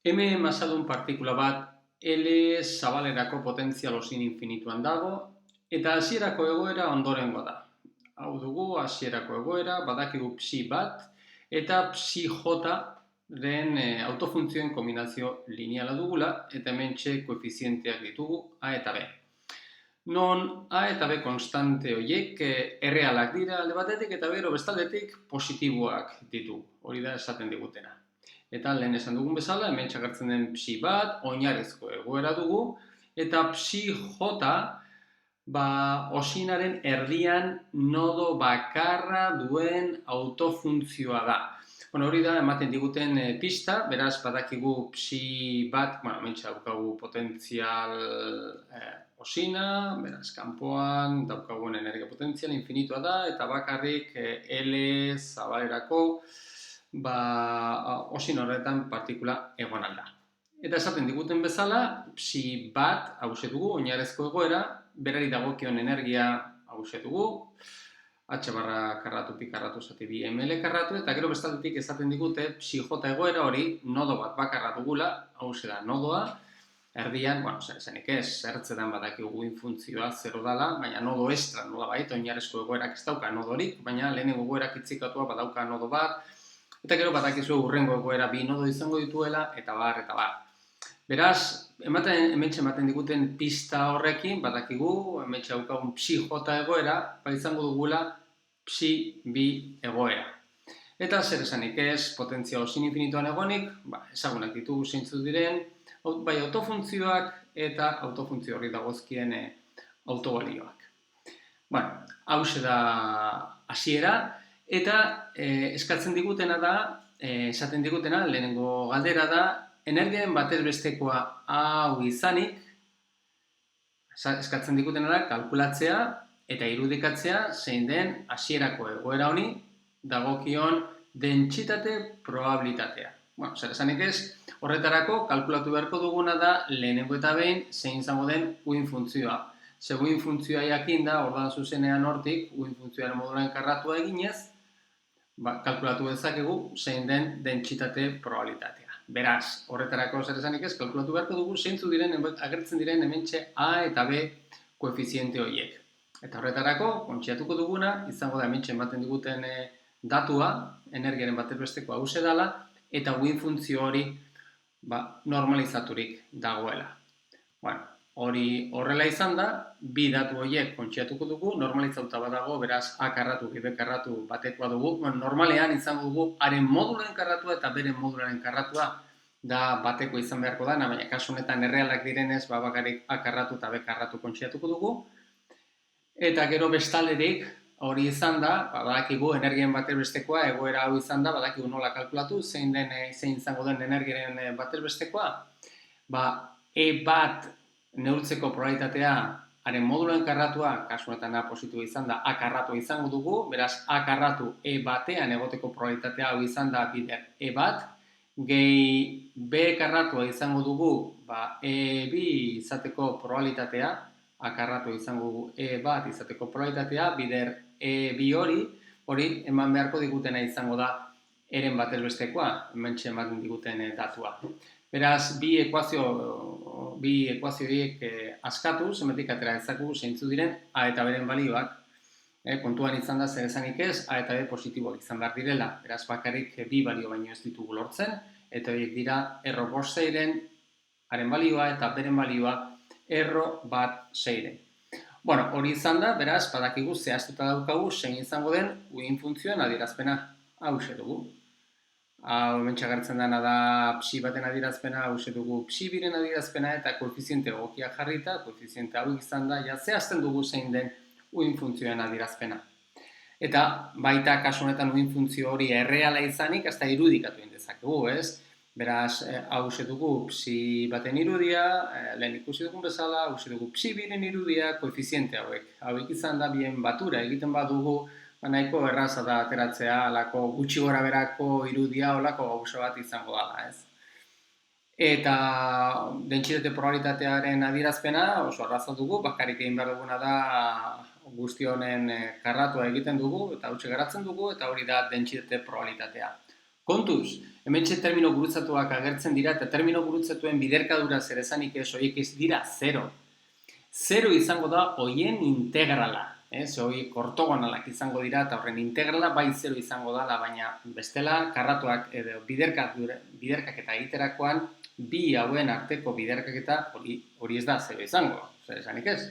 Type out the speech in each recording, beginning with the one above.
M masadun partikula bat L zabalerako potentzial osin infinituan dago, eta hasierako egoera ondorengoa da. Hau dugu hasierako egoera, badakigu psi bat, eta psi j-ren autofuntzioen kombinazio lineala dugula, eta hementxe koefizienteak ditugu A eta B. Non A eta B konstante horiek errealak dira alde batetik, eta gero bestaldetik positiboak ditu. Hori da esaten digutena. Eta lehen esan dugun bezala, hemen txakartzen den psi bat, oinarrizko egoera dugu, eta psi j, osinaren erdian nodo bakarra duen autofuntzioa da. Hori da, ematen diguten pista, beraz, badakigu psi bat, hemen daukagu potentzial osina, beraz, kanpoan daukagun energia potentzial infinitua da, eta bakarrik L zabalerako osin horretan partikula egon alda. Eta esaten diguten bezala, psi bat, hause dugu, oinarrezko egoera, berari dagokion energia hause dugu, h barra karratu pi karratu zati bi ml karratu, eta gero bestaldetik esaten digute psi j egoera hori nodo bat bakarra dugula, hause da nodoa, erdian, zer esanik ez, zertzetan badakigu funtzioa zero dala, baina nodo estra nola baita, oinarrezko egoerak ez dauka nodorik, baina lehenengo egoerak itzikatua badauka nodo bat, eta gero badakizu hurrengo egoera bi nodo izango dituela, eta bar, eta bar. Beraz, hementxe ematen diguten pista horrekin, badakigu, hementxe daukagun psi j egoera, izango dugula psi bi egoera. Eta zer esanik ez, potentzia osin infinituan egonik, ezagunak ditugu zeintzuk diren, bai autofuntzioak eta autofuntzio horri dagozkien autobalioak. Hauxe da hasiera, eta eskatzen digutena da, esaten digutena, lehenengo galdera da, energiaren batez bestekoa hau izanik, eskatzen digutena da, kalkulatzea eta irudikatzea zein den hasierako egoera honi dagokion dentsitate probabilitatea. Zer esanik ez, horretarako kalkulatu beharko duguna da lehenengo eta behin zein izango den uin funtzioa. Ze uin funtzioa jakin da, ordan zuzenean hortik, uin funtzioaren modularen karratua eginez, kalkulatu dezakegu zein den dentsitate probabilitatea. Beraz, horretarako zer esanik ez, kalkulatu beharko dugu zeintzu diren, agertzen diren hementxe A eta B koefiziente horiek. Eta horretarako, kontxiatuko duguna, izango da hementxe ematen diguten datua, energiaren batez besteko hause dela, eta uin funtzio hori normalizaturik dagoela. Hori horrela izan da, bi datu horiek kontxiatuko dugu, normalizauta badago, beraz A karratu, B karratu batekoa dugu. Normalean izango dugu, haren modularen karratua eta beren modularen karratua da bateko izan beharko da, baina kasu honetan errealak direnez, bakarrik A karratu eta B karratu kontxiatuko dugu. Eta gero bestalderik, hori izan da, badakigu energiaren batez bestekoa, egoera hau izan da, badakigu nola kalkulatu, zein izango den energiaren batez bestekoa. E bat neurtzeko probabilitatea, haren modularen karratua, kasu honetan positibo izan da, A karratu izango dugu, beraz A karratu E batean egoteko probabilitatea hau izan da bider E bat, gehi B karratua izango dugu, E bi izateko probabilitatea, A karratu izango dugu E bat izateko probabilitatea, bider E bi hori eman beharko digutena izango da eren batez bestekoa, hementxe ematen diguten datua. Beraz, bi ekuazioiek askatu, zemetik atera ezakugu zeintzu diren A eta Bren balioak. Kontuan izan da zer esanik ez, A eta B positiboak izan behar direla. Beraz, bakarrik bi balio baino ez ditugu lortzen, eta horiek dira erro bost zeiren, haren balioa eta beren balioa erro bat zeiren. Hori izan da, beraz, badakigu zehaztuta daukagu zein izango den uin funtzioen adierazpena hause dugu. Hau hemen txagartzen dena da psi baten adierazpena, hause dugu psi biren adierazpena eta koefiziente egokiak jarrita, koefiziente hau izan da, zehazten dugu zein den uin funtzioen adierazpena. Eta baita kasu honetan uin funtzio hori erreala izanik, hasta irudikatu indezakegu, ez? Beraz, hause dugu psi baten irudia, lehen ikusi dugun bezala, hause dugu psi biren irudia, koefiziente hauek. Hauek izan da bien batura egiten badugu, nahiko erraza da ateratzea, alako gutxi gora berako irudia, olako gauza bat izango dela, ez? Eta dentsitate probabilitatearen adierazpena oso arraza dugu, bakarrik egin behar duguna da guzti honen karratua egiten dugu, eta hautsi garatzen dugu, eta hori da dentsitate probabilitatea. Kontuz, hementxe termino gurutzatuak agertzen dira, eta termino gurutzatuen biderkadura zer esanik ez, horiek ez dira zero. Zero izango da hoien integrala. Horiek ortogonalak izango dira, eta horren integrala bai zero izango dela, baina bestela karratuak edo biderkaketa egiterakoan, bi hauen arteko biderkaketa hori ez da zero izango, zer esanik ez.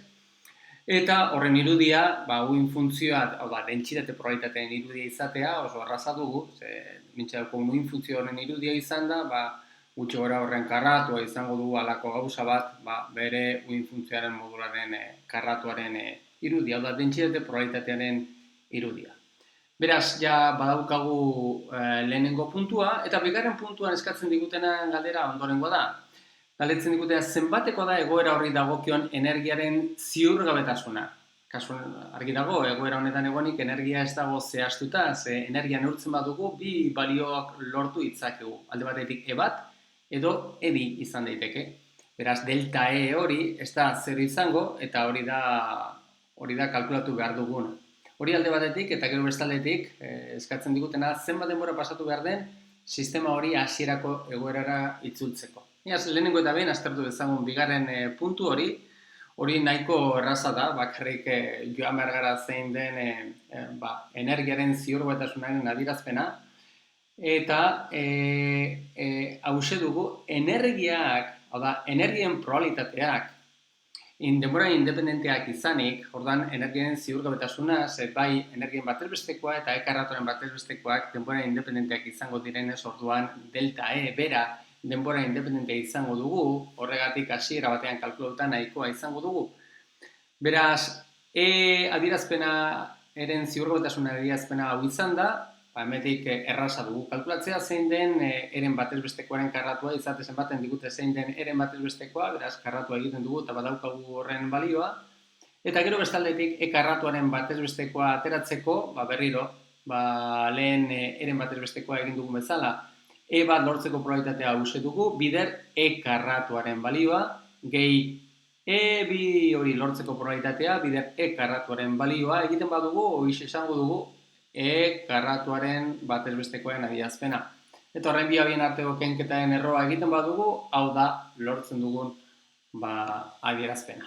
Eta horren irudia, uin funtzioa, dentsitate probabilitateen irudia izatea, oso arraza dugu, mintzako uin funtzio horren irudia izan da, gutxi gora horren karratua izango dugu alako gauza bat, bere uin funtzioaren modularen karratuaren irudia, da dentsitate probabilitatearen irudia. Beraz, ja badaukagu lehenengo puntua, eta bigarren puntuan eskatzen digutena galdera ondorengoa da. Galdetzen digutea, zenbateko da egoera horri dagokion energiaren ziurgabetasuna. Kasuan argi dago, egoera honetan egonik energia ez dago zehaztuta, ze energia neurtzen badugu, bi balioak lortu itzakegu. Alde batetik E bat edo E bi izan daiteke. Beraz, delta E hori ez da zer izango, eta hori da kalkulatu behar duguna. Hori alde batetik eta gero bestaldetik eskatzen digutena zenbat denbora pasatu behar den sistema hori hasierako egoerara itzultzeko. Lehenengo eta behin aztertu dezagun bigarren puntu hori nahiko erraza da, bakarrik joan behar gara zein den energiaren ziurgabetasunaren adierazpena, eta hause dugu energiak, hau da, energien probabilitateak, denbora independenteak izanik, ordan energiaren ziurgabetasuna, bai energien batezbestekoa eta ekarratoren batezbestekoak denbora independenteak izango direnez, orduan delta E bera denbora independentea izango dugu, horregatik hasiera batean kalkulatuta nahikoa izango dugu. Beraz, adierazpena eren ziurgabetasuna adierazpena hau izan da, hemetik erraza dugu kalkulatzea zein den eren batezbestekoaren karratua, izate zenbaten digute zein den eren batezbestekoa, beraz karratua egiten dugu eta badaukagu horren balioa. Eta gero bestaldetik karratuaren batezbestekoa ateratzeko, berriro, lehen eren batezbestekoa egin dugu bezala, E bat lortzeko probabilitatea hause dugu, bider karratuaren balioa, gehi E bi hori lortzeko probabilitatea, bider karratuaren balioa, egiten badugu, hori esango dugu, karratuaren batezbestekoaren adierazpena. Eta horren bien arteko kenketaren erroa egiten badugu, hau da lortzen dugun adierazpena.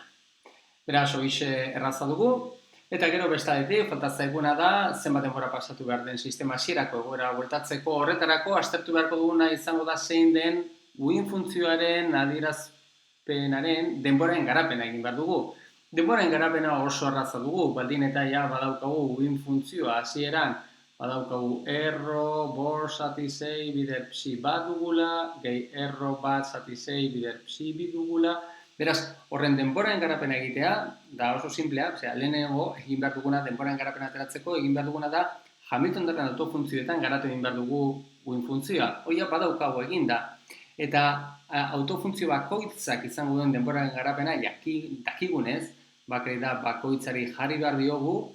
Beraz, hori erraza dugu. Eta gero bestaletik, falta zaiguna da, zenbat denbora pasatu behar den sistema hasierako egoera bueltatzeko horretarako, aztertu beharko duguna izango da zein den uin funtzioaren adierazpenaren denboraren garapena egin behar dugu. Denboraren garapena oso arraza dugu, baldin eta ja badaukagu uin funtzioa hasieran, badaukagu erro, bor zati 6 bider psi bat dugula, gehi erro bat zati 6 bider psi bi dugula. Beraz, horren denboraren garapena egitea, da oso simplea, lehenengo egin behar duguna denboraren garapena ateratzeko, egin behar duguna da Hamilton-darren autofuntzioetan garatu egin behar dugu uin funtzioa. Hoia badaukago egin da. Eta autofuntzio bakoitzak izango duen denboraren garapena dakigunez, bakoitzari jarri behar diogu,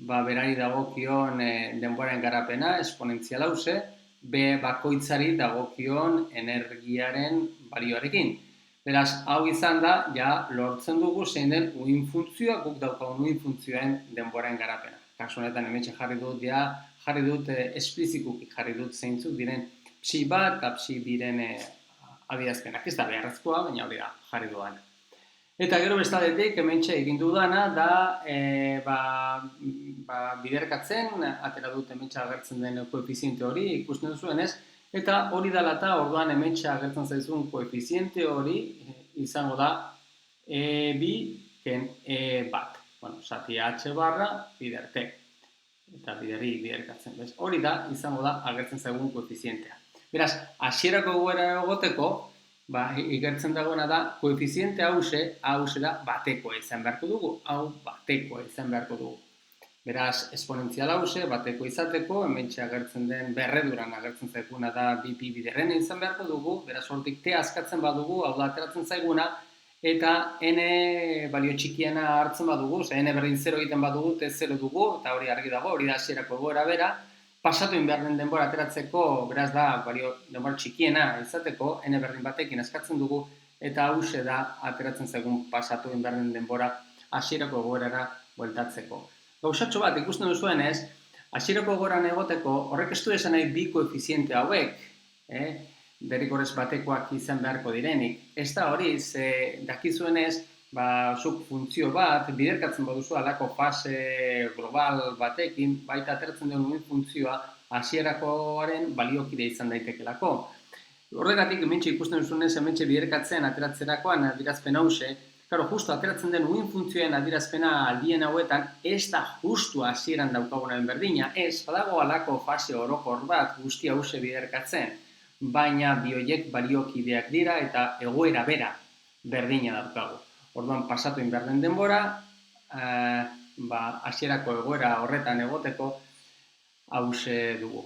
berari dagokion denboraren garapena, esponentzial hause, bakoitzari dagokion energiaren balioarekin. Beraz, hau izan da, lortzen dugu zein den uin funtzioa, guk daukagun uin funtzioen denboraren garapena. Kasu honetan hementxe jarri dut esplizikuki jarri dut zeintzuk diren psi bat eta psi biren adierazpenak. Ez da beharrezkoa, baina hori da jarri duan. Eta gero bestaldetik hementxe egin dudana da biderkatzen, atera dut hementxe agertzen den koefiziente hori ikusten duzuenez, eta hori dela eta orduan hementxe agertzen zaizun koefiziente hori izango da E bi ken E bat. Zati H barra bider T. Eta biderri biderkatzen. Hori da izango da agertzen zaigun koefizientea. Beraz, hasierako egoera egoteko, igertzen dagoena da koefiziente hause da batekoa izan beharko dugu. Hau batekoa izan beharko dugu. Beraz, esponentzial hause, bateko izateko, hementxe agertzen den berreduran agertzen zaiguna da bi biderren izan beharko dugu, beraz, hortik T askatzen badugu, hau da ateratzen zaiguna, eta N balio txikiena hartzen badugu, N berdin 0 egiten badugu, T 0 dugu, eta hori argi dago, hori da hasierako egoera bera, pasatu behar den denbora ateratzeko, beraz da, balio denbora txikiena izateko, N berdin batekin askatzen dugu, eta hause da ateratzen zaigun pasatu behar den denbora hasierako egoerara bueltatzeko. Gauzatxo bat ikusten duzuenez, Hasierako egoeran egoteko, horrek ez du esan nahi bi koefiziente hauek, derrigorrez batekoak izan beharko direnik. Ez da hori, dakizuenez, zuk funtzio bat, biderkatzen baduzu alako fase global batekin, baita atertzen duen funtzioa hasierakoaren baliokide izan daitekelako. Horregatik, hementxe ikusten duzunez, hementxe biderkatzen ateratzerakoan adierazpen hause, claro, justo ateratzen den uin funtzioen adierazpena aldien hauetan, ez da justu hasieran daukagunaren berdina, ez, badago alako fase orokor bat guzti hause biderkatzen, baina bioiek baliokideak dira eta egoera bera berdina daukagu. Orduan, pasatu behar den denbora, hasierako egoera horretan egoteko hause dugu.